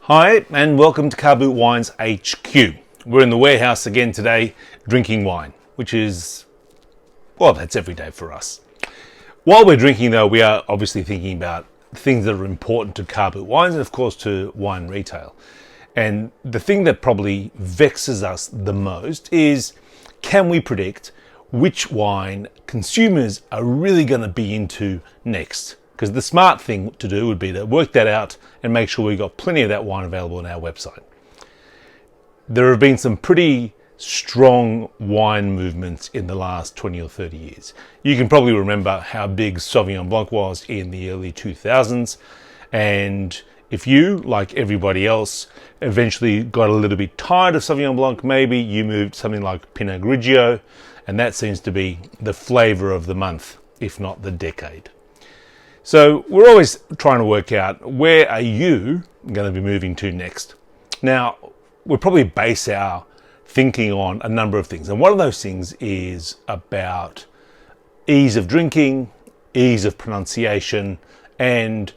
Hi, and welcome to Car Boot Wines HQ. We're in the warehouse again today, drinking wine, which is, well, that's every day for us. While we're drinking, though, we are obviously thinking about things that are important to Car Boot Wines and, of course, to wine retail. And the thing that probably vexes us the most is, can we predict which wine consumers are really going to be into next? Because the smart thing to do would be to work that out and make sure we've got plenty of that wine available on our website. There have been some pretty strong wine movements in the last 20 or 30 years. You can probably remember how big Sauvignon Blanc was in the early 2000s. And if you, like everybody else, eventually got a little bit tired of Sauvignon Blanc, maybe you moved something like Pinot Grigio, and that seems to be the flavor of the month, if not the decade. So we're always trying to work out, where are you going to be moving to next? Now, we'll probably base our thinking on a number of things. And one of those things is about ease of drinking, ease of pronunciation, and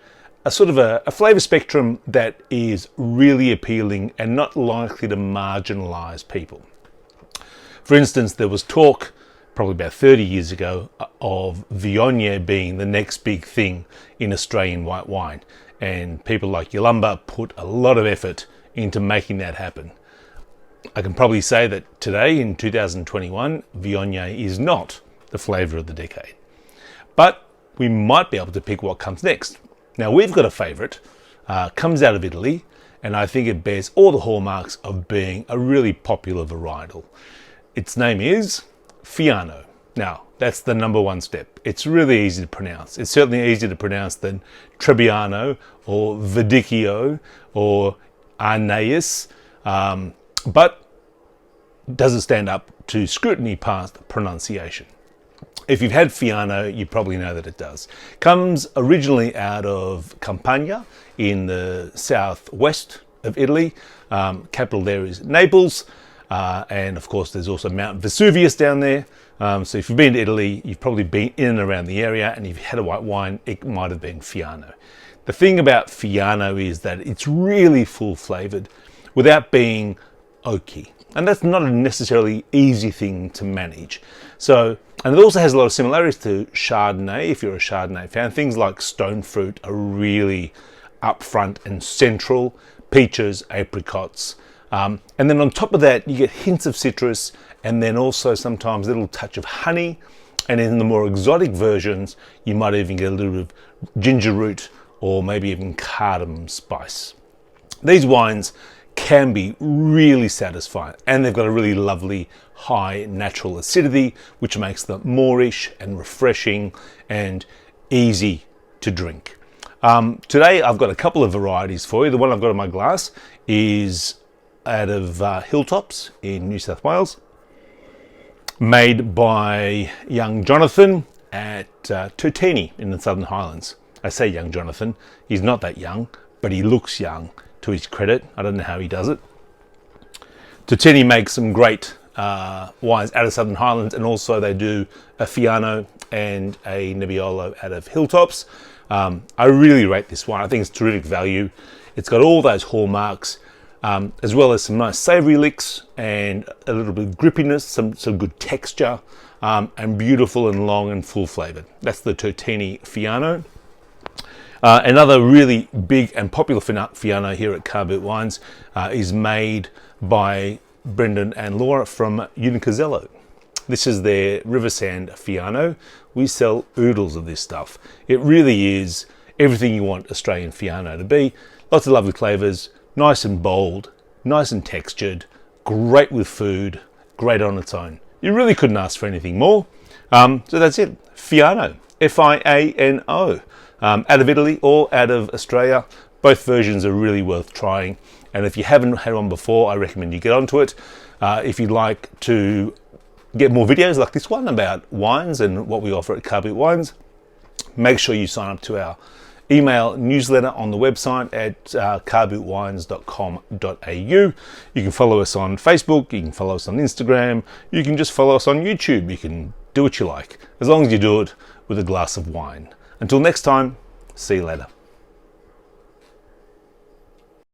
a sort of a flavor spectrum that is really appealing and not likely to marginalize people. For instance, there was talk probably about 30 years ago of Viognier being the next big thing in Australian white wine. And people like Yalumba put a lot of effort into making that happen. I can probably say that today in 2021, Viognier is not the flavour of the decade. But we might be able to pick what comes next. Now we've got a favourite, comes out of Italy, and I think it bears all the hallmarks of being a really popular varietal. Its name is Fiano. Now, that's the number one step. It's really easy to pronounce. It's certainly easier to pronounce than Trebbiano or Verdicchio or Arneus, but doesn't stand up to scrutiny past pronunciation. If you've had Fiano, you probably know that it does. Comes originally out of Campania in the southwest of Italy. Capital there is Naples. And of course, there's also Mount Vesuvius down there. So if you've been to Italy, you've probably been in and around the area, and if you've had a white wine, it might have been Fiano. The thing about Fiano is that it's really full flavored without being oaky. And that's not a necessarily easy thing to manage. So, and it also has a lot of similarities to Chardonnay, if you're a Chardonnay fan. Things like stone fruit are really upfront and central. Peaches, apricots. And then on top of that, you get hints of citrus, and then also sometimes a little touch of honey. And in the more exotic versions, you might even get a little bit of ginger root or maybe even cardamom spice. These wines can be really satisfying, and they've got a really lovely high natural acidity, which makes them moreish and refreshing and easy to drink. Today, I've got a couple of varieties for you. The one I've got in my glass is out of Hilltops in New South Wales, made by young Jonathan at Tertini in the Southern Highlands. I say young Jonathan, he's not that young, but he looks young, to his credit. I don't know how he does it. Tertini makes some great wines out of Southern Highlands, and also they do a Fiano and a Nebbiolo out of Hilltops. I really rate this wine. I think it's terrific value. It's got all those hallmarks, as well as some nice savoury licks and a little bit of grippiness, some good texture, and beautiful and long and full flavoured. That's the Tertini Fiano. Another really big and popular Fiano here at Car Boot Wines is made by Brendan and Laura from Unicazello. This is their Riversand Fiano. We sell oodles of this stuff. It really is everything you want Australian Fiano to be. Lots of lovely flavours, nice and bold, nice and textured, great with food, great on its own. You really couldn't ask for anything more. So that's it, Fiano, Fiano. Out of Italy or out of Australia. Both versions are really worth trying. And if you haven't had one before, I recommend you get onto it. If you'd like to get more videos like this one about wines and what we offer at Car Boot Wines, make sure you sign up to our email newsletter on the website at carbootwines.com.au. You can follow us on Facebook, you can follow us on Instagram, you can just follow us on YouTube. You can do what you like, as long as you do it with a glass of wine. Until next time, see you later.